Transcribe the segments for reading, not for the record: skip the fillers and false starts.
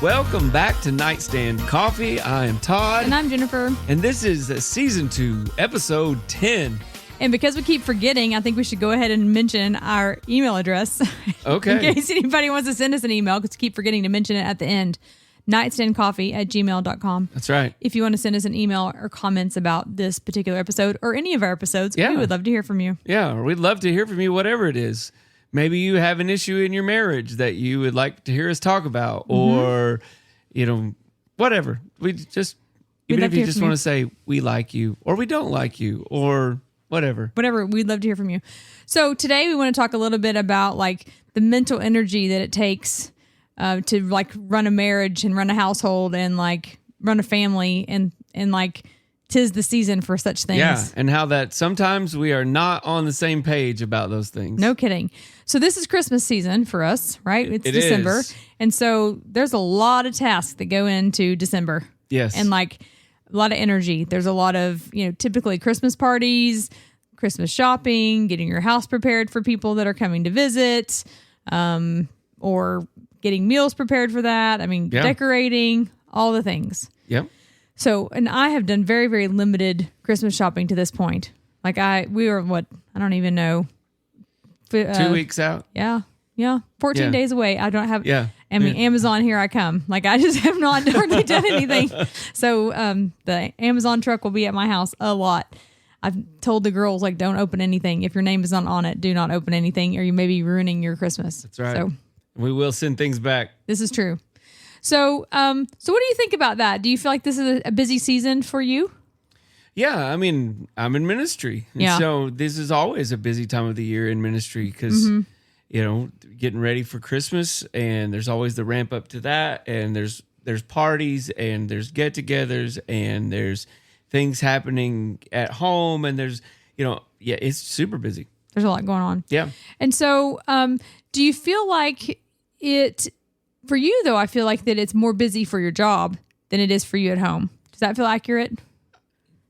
Welcome back to Nightstand Coffee. I am Todd. And I'm Jennifer. And this is Season 2, Episode 10. And because we keep forgetting, I think we should go ahead and mention our email address. Okay. In case anybody wants to send us an email, because we keep forgetting to mention it at the end. nightstandcoffee@gmail.com. That's right. If you want to send us an email or comments about this particular episode or any of our episodes, we would love to hear from you. Yeah, we'd love to hear from you, whatever it is. Maybe you have an issue in your marriage that you would like to hear us talk about, or, whatever. We just, even if you just want to say we like you or we don't like you or whatever. Whatever, we'd love to hear from you. So today we want to talk a little bit about like the mental energy that it takes to like run a marriage and run a household and like run a family and like 'tis the season for such things. Yeah, and how that sometimes we are not on the same page about those things. No kidding. So this is Christmas season for us, right? It's December. And so there's a lot of tasks that go into December. Yes. And like a lot of energy. There's a lot of, typically Christmas parties, Christmas shopping, getting your house prepared for people that are coming to visit, or getting meals prepared for that. I mean, decorating, all the things. Yep. So, and I have done very, very limited Christmas shopping to this point. Like we were I don't even know. 2 weeks out. Yeah. 14 days away. I don't have, Amazon, here I come. Like I just have not hardly done anything. So, the Amazon truck will be at my house a lot. I've told the girls, like, don't open anything. If your name is not on it, do not open anything or you may be ruining your Christmas. That's right. So we will send things back. This is true. So, so what do you think about that? Do you feel like this is a busy season for you? Yeah, I mean, I'm in ministry. And so this is always a busy time of the year in ministry because, getting ready for Christmas and there's always the ramp up to that. And there's parties and there's get-togethers and there's things happening at home. And there's, it's super busy. There's a lot going on. Yeah. And so do you feel like for you, though, I feel like that it's more busy for your job than it is for you at home. Does that feel accurate?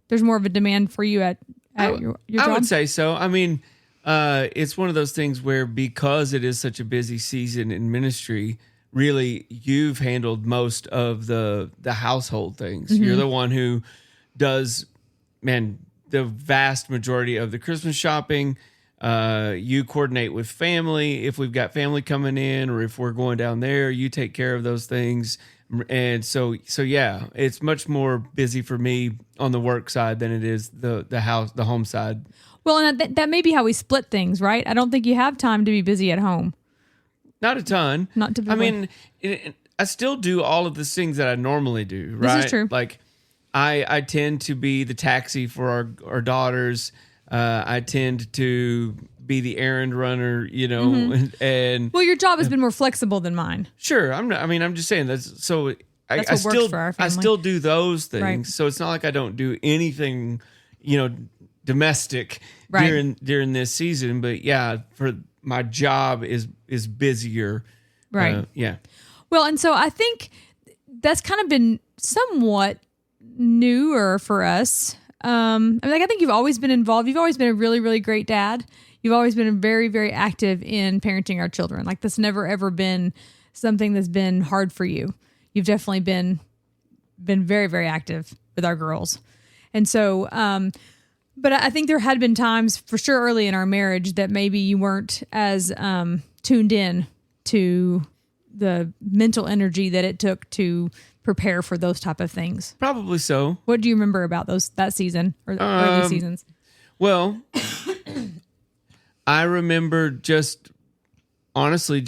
There's more of a demand for you at your job? I would say so. I mean, it's one of those things where because it is such a busy season in ministry, really you've handled most of the household things. Mm-hmm. You're the one who does, the vast majority of the Christmas shopping. You coordinate with family. If we've got family coming in or if we're going down there, you take care of those things. And so yeah, it's much more busy for me on the work side than it is the home side. Well, and that may be how we split things, right? I don't think you have time to be busy at home. Not a ton. Not typically. I mean, I still do all of the things that I normally do, right? This is true. Like I tend to be the taxi for our daughters. I tend to be the errand runner, mm-hmm. and well, your job has been more flexible than mine. Sure, I'm just saying that's so. That's what works for our family. I still do those things, right. So it's not like I don't do anything, domestic right. during this season. But yeah, for my job is busier, right? Yeah. Well, and so I think that's kind of been somewhat newer for us. I think you've always been involved. You've always been a really, really great dad. You've always been very, very active in parenting our children. Like that's never, ever been something that's been hard for you. You've definitely been very, very active with our girls. And so, but I think there had been times for sure early in our marriage that maybe you weren't as tuned in to the mental energy that it took to prepare for those type of things. Probably so. What do you remember about that season or early seasons? Well, I remember honestly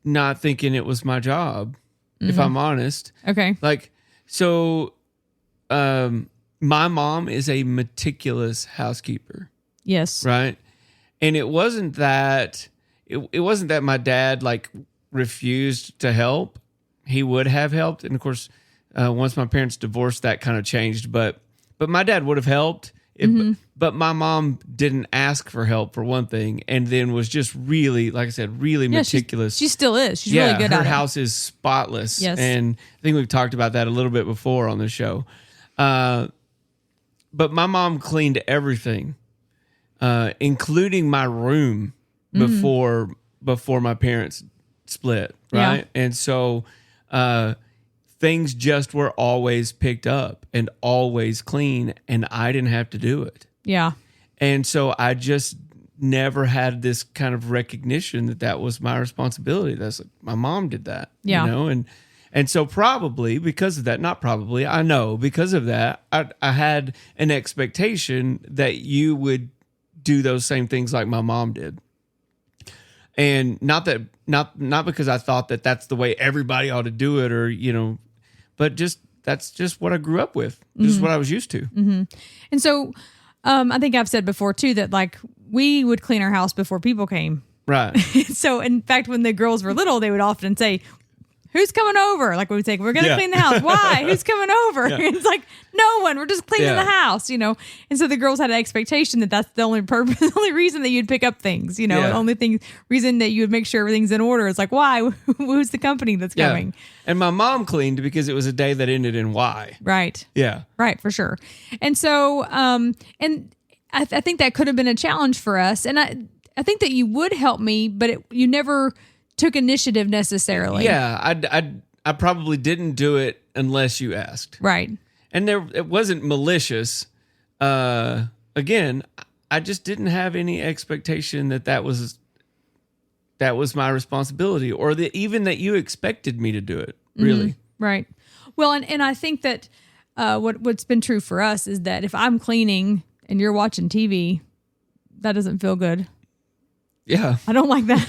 not thinking it was my job, mm-hmm. if I'm honest. Okay. Like, so, my mom is a meticulous housekeeper. Yes. Right. And it wasn't that my dad like refused to help. He would have helped. And of course, once my parents divorced, that kind of changed, but my dad would have helped. Mm-hmm. But my mom didn't ask for help for one thing, and then was just really, like I said, really meticulous. She still is. She's really good at it. Her house is spotless. Yes. And I think we've talked about that a little bit before on the show. But my mom cleaned everything, including my room before my parents split, Yeah. right? And so things just were always picked up and always clean, and I didn't have to do it. Yeah. And so I just never had this kind of recognition that was my responsibility. That's like, my mom did that, Yeah. you know? And so probably because of that, not probably, I know because of that, I had an expectation that you would do those same things like my mom did. And not because I thought that that's the way everybody ought to do it, or, you know, but that's just what I grew up with. This is what I was used to. Mm-hmm. And so I think I've said before too, that like we would clean our house before people came. Right. So in fact, when the girls were little, they would often say, who's coming over? Like we would say, we're going to clean the house. Why? Who's coming over? Yeah. It's like, no one, we're just cleaning Yeah. the house, you know? And so the girls had an expectation that that's the only purpose, the only reason that you'd pick up things, you know, Yeah. the only reason that you would make sure everything's in order. It's like, why? Who's the company that's coming? And my mom cleaned because it was a day that ended in Y. Right. Yeah. Right, for sure. And so, and I think that could have been a challenge for us. And I think that you would help me, but you never took initiative necessarily. Yeah. I probably didn't do it unless you asked. Right. And it wasn't malicious. Again, I just didn't have any expectation that was my responsibility, or that even that you expected me to do it. Really. Mm-hmm. Right. Well, and I think that what's been true for us is that if I'm cleaning and you're watching TV, that doesn't feel good. Yeah. I don't like that.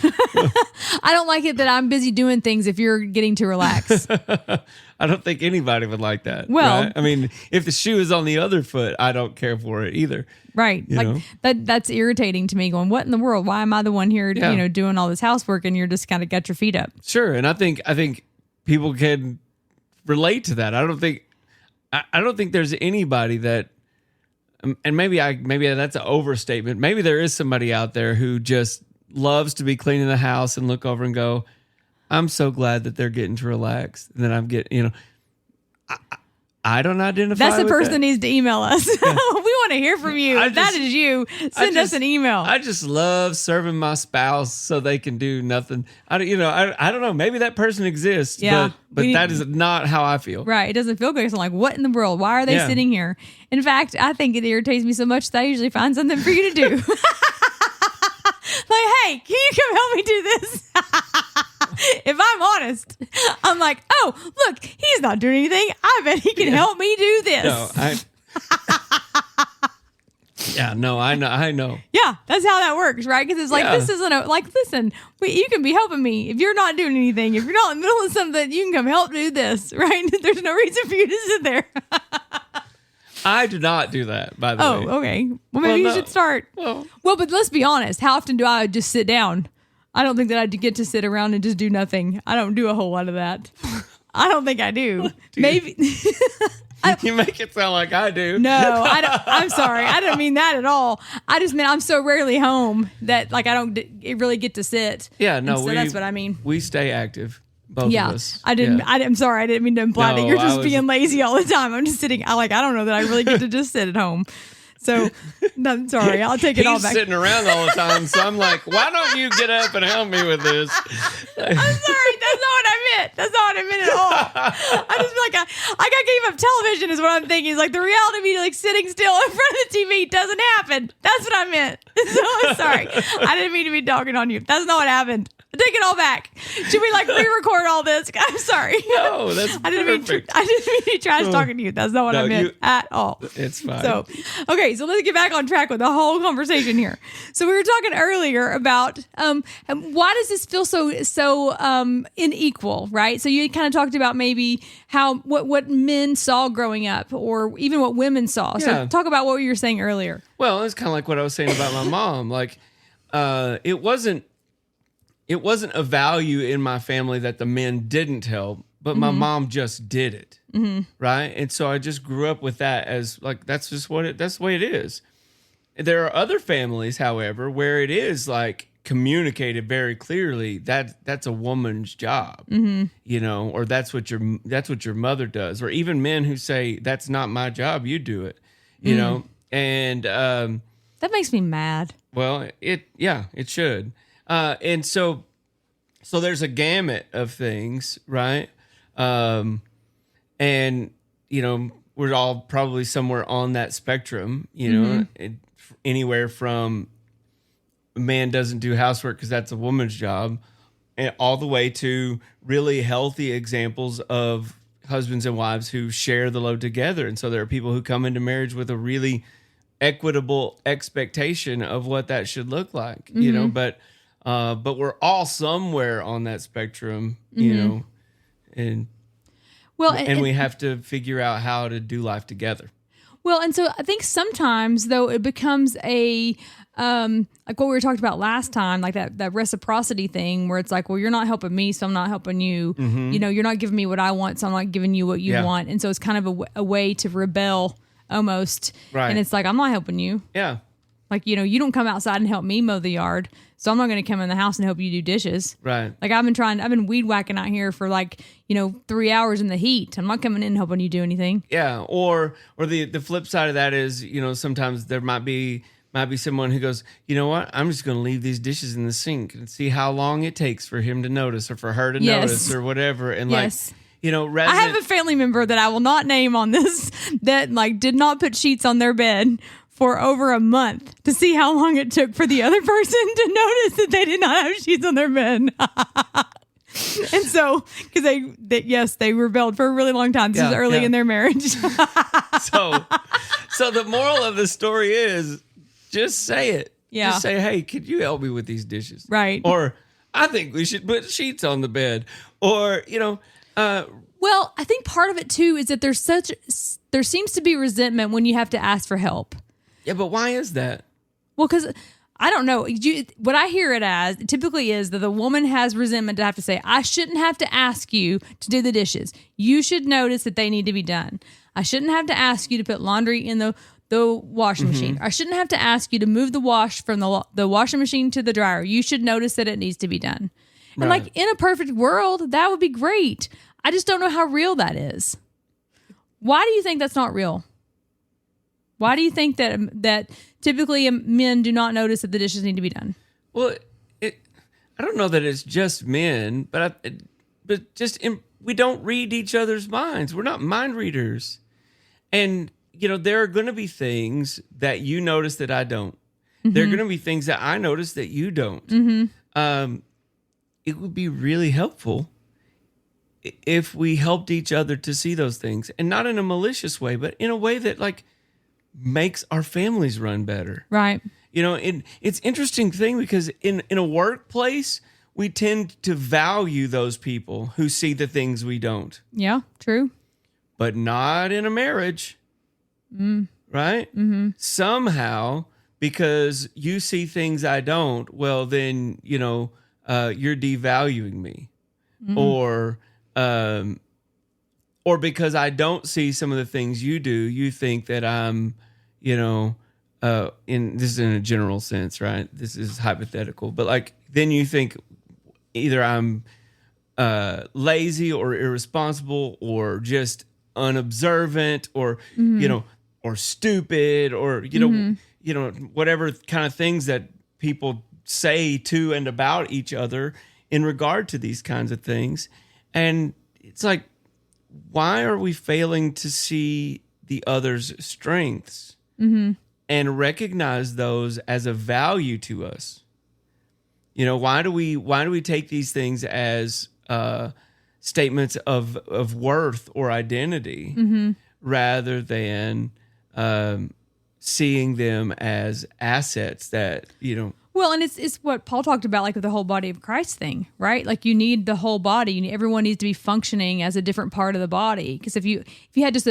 I don't like it that I'm busy doing things if you're getting to relax. I don't think anybody would like that. Well- right? I mean, if the shoe is on the other foot, I don't care for it either. Right. You Like know? that's irritating to me, going, what in the world? Why am I the one here, Yeah. you know, doing all this housework and you're just kind of got your feet up? Sure. And I think people can relate to that. I don't think there's anybody that, and maybe that's an overstatement. Maybe there is somebody out there who just loves to be cleaning the house and look over and go, I'm so glad that they're getting to relax. And then I'm getting, you know, I don't identify That's the with person that. that needs to email us. We want to hear from you. If that is you, send us an email. I just love serving my spouse so they can do nothing. I don't know. Maybe that person exists, Yeah. but We- that is not how I feel. Right. It doesn't feel good. It's like, what in the world? Why are they Yeah. sitting here? In fact, I think it irritates me so much that I usually find something for you to do. Like, hey, can you come help me do this? If I'm honest, I'm like, oh, look, he's not doing anything. I bet he can help me do this. No, I know. Yeah, that's how that works, right? Because it's like, Yeah. this isn't listen, you can be helping me. If you're not doing anything, if you're not in the middle of something, you can come help do this, right? There's no reason for you to sit there. I do not do that, by the way. Oh, okay. Well, maybe you no. should start. Well, But let's be honest. How often do I just sit down? I don't think that I get to sit around and just do nothing. I don't do a whole lot of that. I don't think I do. Maybe. you make it sound like I do. No, I don't. I'm sorry. I didn't mean that at all. I just meant I'm so rarely home that like I don't really get to sit. Yeah, no, And so that's what I mean. We stay active, both of Yeah, us. I didn't. Yeah. I'm sorry. I didn't mean to imply that No, you're I just was- being lazy all the time. I'm just sitting. I don't know that I really get to just sit at home. So, no, I'm sorry. I'll take it all He's back. sitting around all the time, so I'm like, why don't you get up and help me with this? I'm sorry. That's not what I meant. That's not what I meant at all. I just feel like I gave up television is what I'm thinking. It's like the reality of me like sitting still in front of the TV doesn't happen. That's what I meant. So I'm sorry. I didn't mean to be dogging on you. That's not what happened. Take it all back. Should we like re-record all this? I'm sorry. No, that's I didn't perfect. mean to be trash talking to you. That's not what No, I meant you- at all. It's fine. So, okay, so let's get back on track with the whole conversation here. So we were talking earlier about why does this feel so unequal, right? So you kind of talked about maybe how what men saw growing up, or even what women saw. So Yeah. talk about what you were saying earlier. Well, it's kind of like what I was saying about my mom. Like, it wasn't a value in my family that the men didn't help, but my mom just did it, right? And so I just grew up with that as like that's just that's the way it is. There are other families, however, where it is like communicated very clearly that that's a woman's job, you know, or that's what your mother does, or even men who say that's not my job, you do it, you know, and That makes me mad. well, it should. And so So there's a gamut of things, right? And, we're all probably somewhere on that spectrum, anywhere from a man doesn't do housework because that's a woman's job, and all the way to really healthy examples of husbands and wives who share the load together. And so there are people who come into marriage with a really equitable expectation of what that should look like, but we're all somewhere on that spectrum, and we have to figure out how to do life together. Well, and so I think sometimes though it becomes a like what we were talking about last time, like that reciprocity thing where it's like, well, you're not helping me, so I'm not helping you. You're not giving me what I want, so I'm not giving you what you want. And so it's kind of a way to rebel almost. Right. And it's like, I'm not helping you. Yeah. Like, you don't come outside and help me mow the yard, so I'm not going to come in the house and help you do dishes. Right. Like I've been weed whacking out here for 3 hours in the heat. I'm not coming in helping you do anything. Yeah. Or the flip side of that is, sometimes there might be someone who goes, you know what, I'm just going to leave these dishes in the sink and see how long it takes for him to notice or for her to notice or whatever. And I have a family member that I will not name on this that did not put sheets on their bed for over a month to see how long it took for the other person to notice that they did not have sheets on their bed. And so, because they rebelled for a really long time. This is early in their marriage. So the moral of the story is just say it. Yeah. Just say, hey, could you help me with these dishes? Right. Or I think we should put sheets on the bed. Or, well, I think part of it too is that there seems to be resentment when you have to ask for help. Yeah, but why is that? Well, because I don't know. What I hear it as typically is that the woman has resentment to have to say, I shouldn't have to ask you to do the dishes. You should notice that they need to be done. I shouldn't have to ask you to put laundry in the washing machine. I shouldn't have to ask you to move the wash from the washing machine to the dryer. You should notice that it needs to be done. And in a perfect world, that would be great. I just don't know how real that is. Why do you think that's not real? Why do you think that typically men do not notice that the dishes need to be done? Well, I don't know that it's just men, but we don't read each other's minds. We're not mind readers. And, there are going to be things that you notice that I don't. Mm-hmm. There are going to be things that I notice that you don't. Mm-hmm. It would be really helpful if we helped each other to see those things, and not in a malicious way, but in a way that makes our families run better. Right. It's interesting thing because in a workplace, we tend to value those people who see the things we don't. Yeah, true. But not in a marriage. Right? Mm-hmm. Somehow, because you see things I don't, well, then, you're devaluing me. Mm-hmm. Or because I don't see some of the things you do, you think that I'm, this is in a general sense, right? This is hypothetical, but then you think either I'm lazy or irresponsible or just unobservant or, mm-hmm. Or stupid or, mm-hmm. Whatever kind of things that people say to and about each other in regard to these kinds of things. And it's like, why are we failing to see the other's strengths mm-hmm. and recognize those as a value to us? Why do we take these things as statements of worth or identity mm-hmm. rather than seeing them as assets that, Well, and it's what Paul talked about, with the whole body of Christ thing, right? You need the whole body. Everyone needs to be functioning as a different part of the body. Because if you had just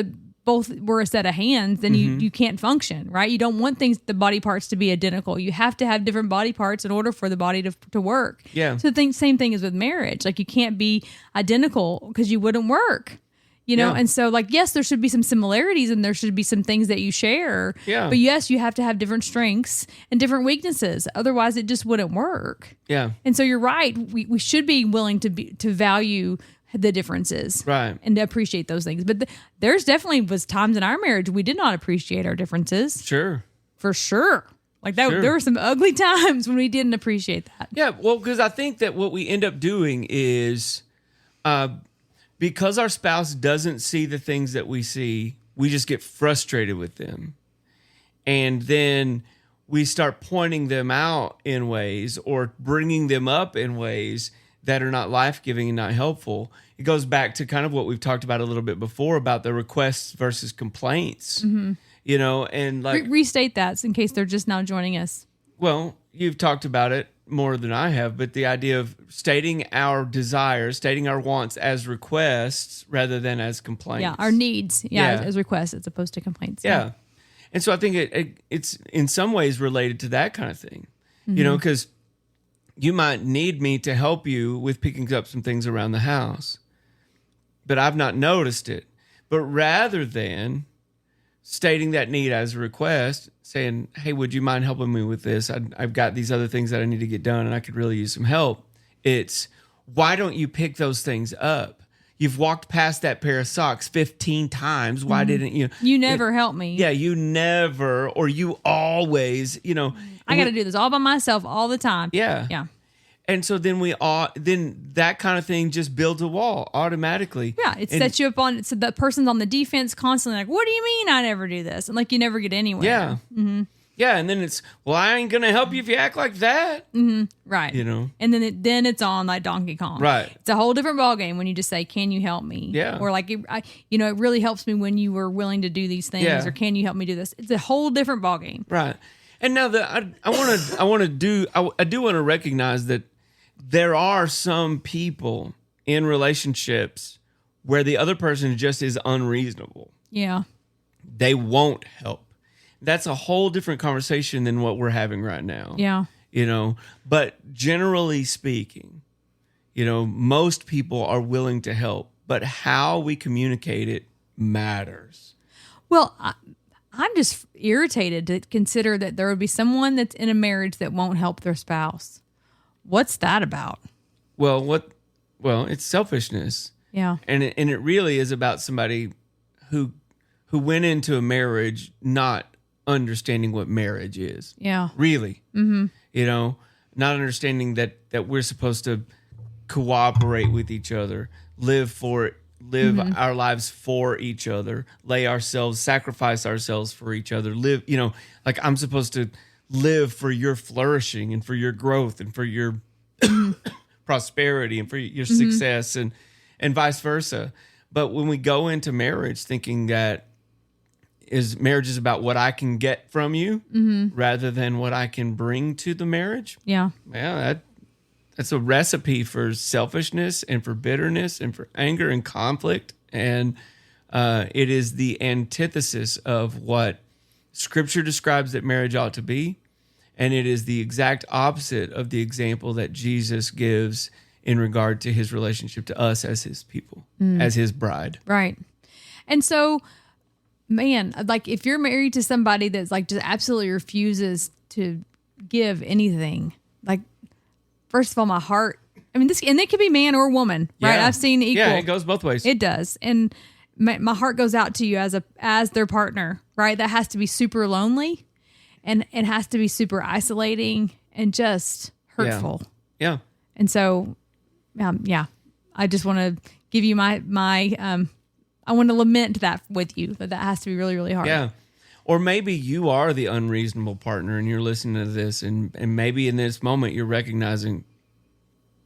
both were a set of hands, then mm-hmm. you can't function, right? You don't want the body parts to be identical. You have to have different body parts in order for the body to work. Yeah. So the same thing is with marriage. You can't be identical because you wouldn't work. Yeah. And so yes, there should be some similarities and there should be some things that you share. Yeah. But yes, you have to have different strengths and different weaknesses. Otherwise, it just wouldn't work. Yeah. And so you're right. We should be willing to value the differences. Right. And to appreciate those things. But there's definitely was times in our marriage we did not appreciate our differences. Sure. For sure. Like that, Sure. there were some ugly times when we didn't appreciate that. Yeah, well, because I think that what we end up doing is because our spouse doesn't see the things that we see, we just get frustrated with them. And then we start pointing them out in ways or bringing them up in ways that are not life-giving and not helpful. It goes back to kind of what we've talked about a little bit before about the requests versus complaints, you know, and like, Restate that in case they're just now joining us. well, you've talked about it more than I have, but the idea of stating our desires, stating our wants as requests rather than as complaints. Yeah, our needs, as requests as opposed to complaints. Yeah. And so I think it's in some ways related to that kind of thing, you know, because you might need me to help you with picking up some things around the house, but I've not noticed it. But rather than stating that need as a request, saying, hey, would you mind helping me with this? I've got these other things that I need to get done and I could really use some help. It's, why don't you pick those things up? You've walked past that pair of socks 15 times. Why didn't you? You never help me. Yeah, you never, or you always, you know. I got to do this all by myself all the time. Yeah. Yeah. And so then then that kind of thing just builds a wall automatically. Yeah, it sets you up on, so the person's on the defense constantly like, what do you mean I never do this? And like you never get anywhere. Yeah. Yeah, and then it's, well, I ain't going to help you if you act like that. Right. You know. And then it's on like Donkey Kong. Right. It's a whole different ballgame when you just say, can you help me? Yeah. Or like, it really helps me when you were willing to do these things. Yeah. Or can you help me do this? It's a whole different ballgame. Right. And now that I do want to recognize that there are some people in relationships where the other person just is unreasonable. Yeah. They won't help. That's a whole different conversation than what we're having right now. Yeah. You know, but generally speaking, you know, most people are willing to help, but how we communicate it matters. Well, I'm just irritated to consider that there would be someone that's in a marriage that won't help their spouse. What's that about? Well, it's selfishness. Yeah. And it really is about somebody who went into a marriage not understanding what marriage is. Yeah. Really. You know, not understanding that we're supposed to cooperate with each other, live our lives for each other, sacrifice ourselves for each other, live, you know, like I'm supposed to live for your flourishing and for your growth and for your prosperity and for your success and vice versa. But when we go into marriage thinking that marriage is about what I can get from you rather than what I can bring to the marriage. Yeah. Yeah, that's a recipe for selfishness and for bitterness and for anger and conflict. And it is the antithesis of what Scripture describes that marriage ought to be. And it is the exact opposite of the example that Jesus gives in regard to his relationship to us as his people, as his bride. Right. And so, man, like if you're married to somebody that's like just absolutely refuses to give anything, like, first of all, my heart, I mean, and it could be man or woman, right? Yeah. I've seen equal. Yeah, it goes both ways. It does. And my heart goes out to you as their partner, right? That has to be super lonely and it has to be super isolating and just hurtful. Yeah. And so, I just want to give you my I want to lament that with you, that has to be really, really hard. Yeah. Or maybe you are the unreasonable partner and you're listening to this and maybe in this moment you're recognizing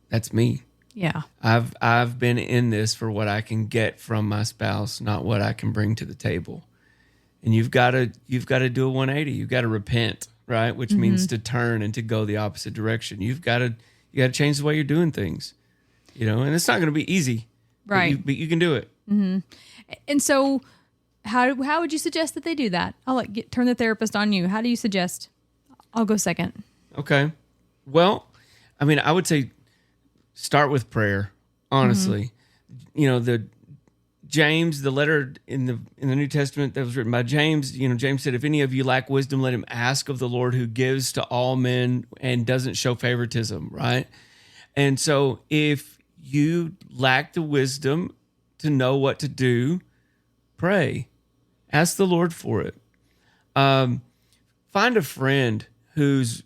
that's me. Yeah. I've been in this for what I can get from my spouse, not what I can bring to the table. And you've got to do a 180. You've got to repent, right? Which means to turn and to go the opposite direction. You got to change the way you're doing things, you know, and it's not going to be easy, right? But you can do it. And so how would you suggest that they do that? I'll turn the therapist on you. How do you suggest? I'll go second. Okay. Well, I mean, I would say start with prayer, honestly. You know, the letter in the New Testament that was written by James, you know, James said, if any of you lack wisdom, let him ask of the Lord who gives to all men and doesn't show favoritism, right? And so if you lack the wisdom to know what to do, pray. Ask the Lord for it. Find a friend whose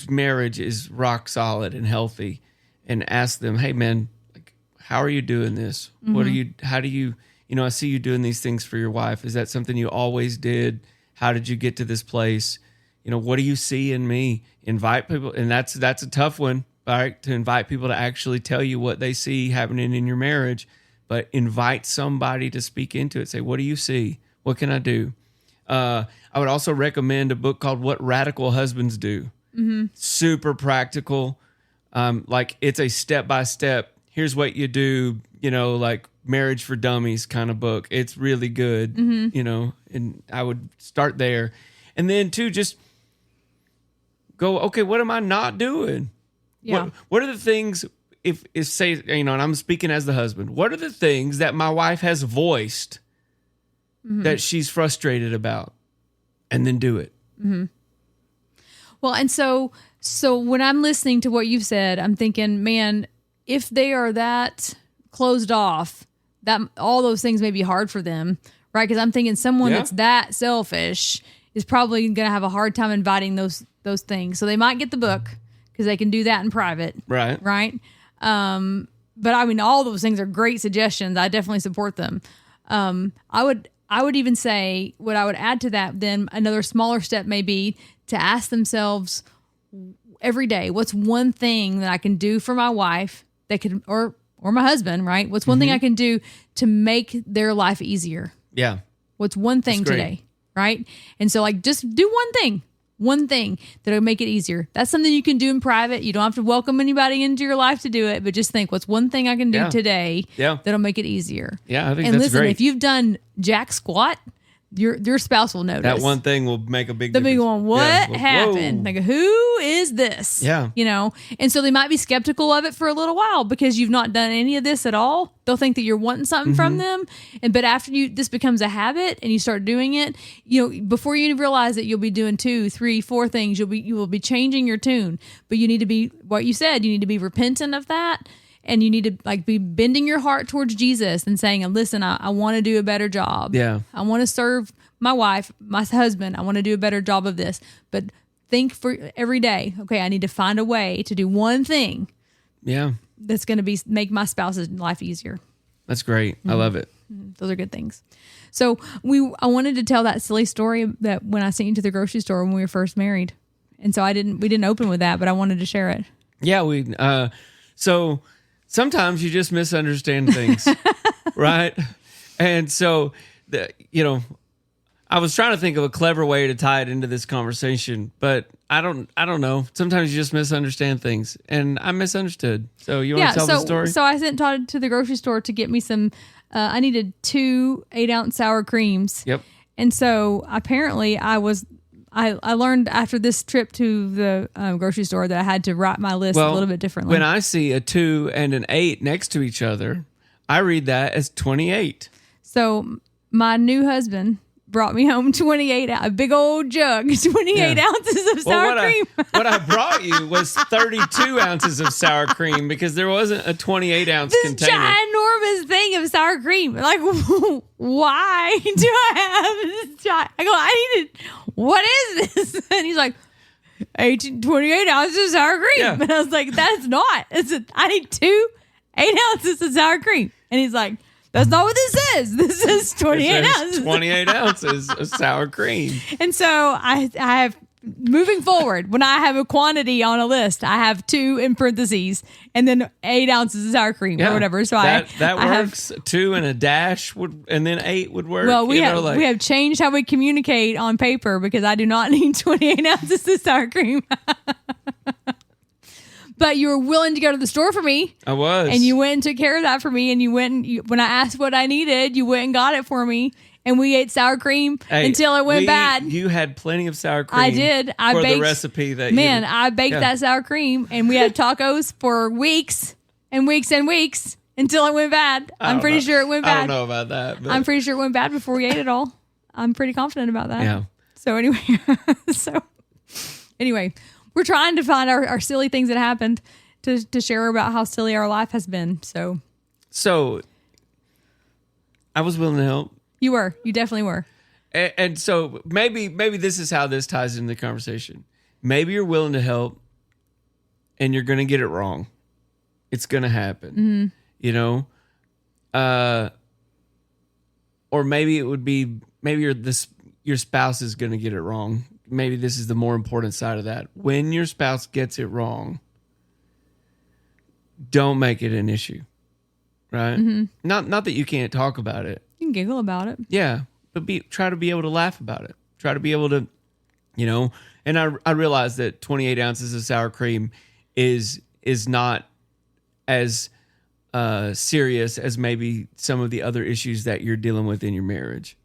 marriage is rock solid and healthy, and ask them, hey man, like, how are you doing this? How do you, I see you doing these things for your wife. Is that something you always did? How did you get to this place? What do you see in me? Invite people. And that's a tough one, right? To invite people to actually tell you what they see happening in your marriage, but invite somebody to speak into it. Say, what do you see? What can I do? I would also recommend a book called What Radical Husbands Do. Super practical. Like it's a step-by-step. Here's what you do, like Marriage for Dummies kind of book. It's really good, and I would start there. And then too, just go, okay, what am I not doing? Yeah. What are the things, if say, and I'm speaking as the husband, what are the things that my wife has voiced that she's frustrated about? And then do it. Well, and so when I'm listening to what you've said, I'm thinking, man, if they are that closed off, that all those things may be hard for them, right? Because I'm thinking someone that's that selfish is probably going to have a hard time inviting those things. So they might get the book because they can do that in private, right? But I mean, all those things are great suggestions. I definitely support them. I would even say what I would add to that. Then another smaller step may be to ask themselves every day, what's one thing that I can do for my wife that could, or my husband, right? What's one thing I can do to make their life easier? Yeah. What's one thing today, right? And so like, just do one thing that'll make it easier. That's something you can do in private. You don't have to welcome anybody into your life to do it, but just think, what's one thing I can do today that'll make it easier? Yeah, I think and that's listen, great. if you've done jack squat, your spouse will notice. That one thing will make a big difference. They'll be going, what happened? Whoa. Like, who is this? Yeah. And so they might be skeptical of it for a little while because you've not done any of this at all. They'll think that you're wanting something from them. But after this becomes a habit and you start doing it, before you realize it, you'll be doing 2, 3, 4 things. You will be changing your tune. But you need to be, what you said, you need to be repentant of that. And you need to be bending your heart towards Jesus and saying, listen, I want to do a better job. Yeah. I want to serve my wife, my husband. I want to do a better job of this. But think for every day, okay, I need to find a way to do one thing. Yeah. That's going to make my spouse's life easier. That's great. I love it. Those are good things. So I wanted to tell that silly story that when I sent you to the grocery store when we were first married. And so we didn't open with that, but I wanted to share it. Yeah, so sometimes you just misunderstand things, right? And so, I was trying to think of a clever way to tie it into this conversation, but I don't know. Sometimes you just misunderstand things, and I misunderstood. So you want to tell the story? So I sent Todd to the grocery store to get me some. I needed 2 8-ounce sour creams. Yep. And so apparently I learned after this trip to the grocery store that I had to write my list a little bit differently. When I see a 2 and an 8 next to each other, I read that as 28. So my new husband brought me home a big old jug, 28 ounces of sour cream. What I brought you was 32 ounces of sour cream because there wasn't a 28-ounce container. Ginormous thing of sour cream. Like, why do I have this? I needed, what is this? And he's like, 28 ounces of sour cream. Yeah. And I was like, that's not. I need 2 8 ounces of sour cream. And he's like, that's not what this is. This is 28 ounces. 28 ounces of sour cream. And so I have, moving forward, when I have a quantity on a list, I have 2 in parentheses and then 8 ounces of sour cream or whatever. So that works. 2 and a dash and then 8 would work. Well, we have changed how we communicate on paper because I do not need 28 ounces of sour cream. But you were willing to go to the store for me. I was. And you went and took care of that for me. And you went when I asked what I needed, you went and got it for me. And we ate sour cream until it went bad. You had plenty of sour cream. I did. I baked the recipe that I baked that sour cream and we had tacos for weeks and weeks and weeks until it went bad. I'm pretty sure it went bad. I don't know about that. But. I'm pretty sure it went bad before we ate it all. I'm pretty confident about that. Yeah. So anyway, we're trying to find our silly things that happened to share about how silly our life has been. So I was willing to help. You definitely were. And so maybe this is how this ties into the conversation. maybe you're willing to help and you're going to get it wrong. It's going to happen, you know? Or maybe it would be, maybe your spouse is going to get it wrong. Maybe this is the more important side of that. When your spouse gets it wrong, don't make it an issue, right? Not that you can't talk about it. You can giggle about it. Yeah, but try to be able to laugh about it. Try to be able to, you know, and I realize that 28 ounces of sour cream is not as serious as maybe some of the other issues that you're dealing with in your marriage.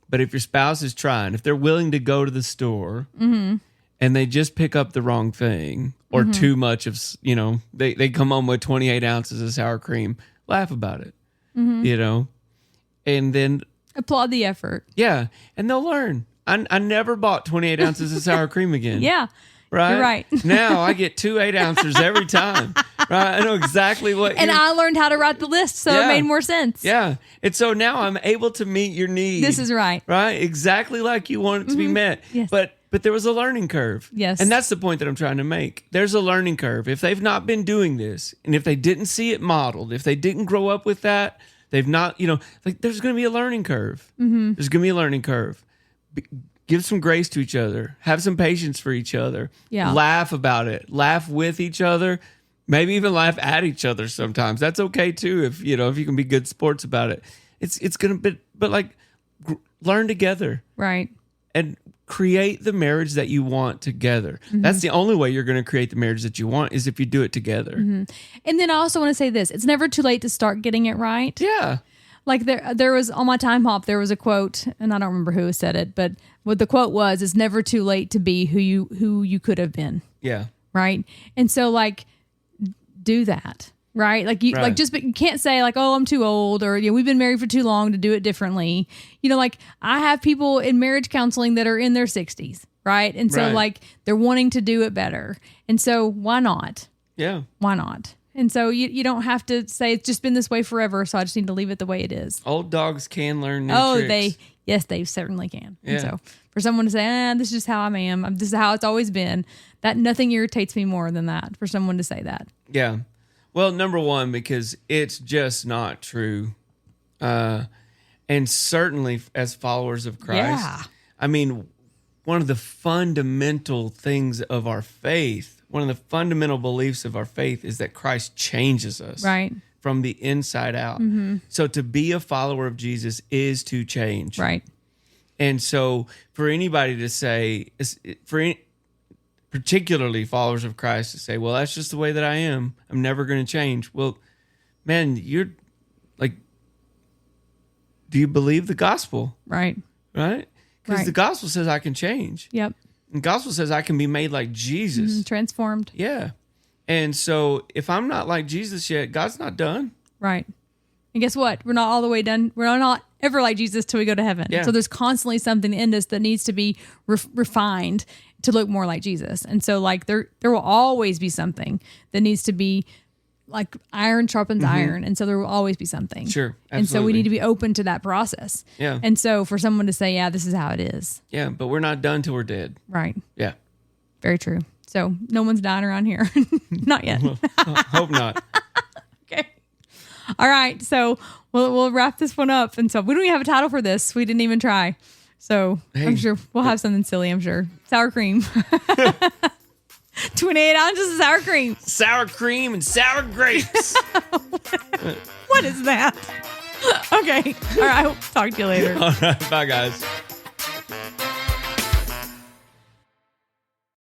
But if your spouse is trying, if they're willing to go to the store and they just pick up the wrong thing or too much of, you know, they come home with 28 ounces of sour cream, laugh about it, you know, and then applaud the effort. Yeah. And they'll learn. I never bought 28 ounces of sour cream again. Yeah. Right. You're right. Now I get 2 8-ounces every time. Right. I know exactly what. And I learned how to write the list, so it made more sense. Yeah. And so now I'm able to meet your needs. This is right. Right. Exactly like you want it to be met. Yes. But there was a learning curve. Yes. And that's the point that I'm trying to make. There's a learning curve. If they've not been doing this, and if they didn't see it modeled, if they didn't grow up with that, they've not, you know, like there's going to be a learning curve. There's going to be a learning curve. Give some grace to each other. Have some patience for each other. Yeah. Laugh about it. Laugh with each other. Maybe even laugh at each other sometimes. That's okay too if you can be good sports about it. It's going to be, but like learn together. Right. And create the marriage that you want together. That's the only way you're going to create the marriage that you want is if you do it together. And then I also want to say this. It's never too late to start getting it right. Yeah. Like there was on my time hop, there was a quote, and I don't remember who said it, but what the quote was, "It's never too late to be who you could have been." Yeah. Right. And so like, do that. Right. Like you but you can't say like, "Oh, I'm too old," or we've been married for too long to do it differently. Like I have people in marriage counseling that are in their 60s. Right. And so like they're wanting to do it better. And so why not? Yeah. Why not? And so you don't have to say it's just been this way forever, so I just need to leave it the way it is. Old dogs can learn new tricks. They certainly can. Yeah. And so for someone to say, this is just how I am, this is how it's always been, that nothing irritates me more than that, for someone to say that. Yeah. Well, number one, because it's just not true. And certainly as followers of Christ, I mean, one of the fundamental things of our faith, one of the fundamental beliefs of our faith is that Christ changes us from the inside out. So to be a follower of Jesus is to change. Right. And so for anybody to say, particularly followers of Christ, to say, well, that's just the way that I am, I'm never going to change. Well, man, you're like, do you believe the gospel? Right. Right? Because the gospel says I can change. Yep. The gospel says I can be made like Jesus. Transformed. Yeah. And so if I'm not like Jesus yet, God's not done. Right. And guess what? We're not all the way done. We're not ever like Jesus till we go to heaven. Yeah. So there's constantly something in us that needs to be refined to look more like Jesus. And so like there will always be something that needs to be like iron sharpens iron. And so there will always be something. Sure. Absolutely. And so we need to be open to that process. Yeah. And so for someone to say, this is how it is. Yeah. But we're not done till we're dead. Right. Yeah. Very true. So no one's dying around here. Not yet. Hope not. Okay. All right. So we'll wrap this one up. And so we don't even have a title for this. We didn't even try. So I'm sure we'll have something silly, I'm sure. Sour cream. 28 ounces of sour cream. Sour cream and sour grapes. What is that? Okay. All right. Talk to you later. All right. Bye, guys.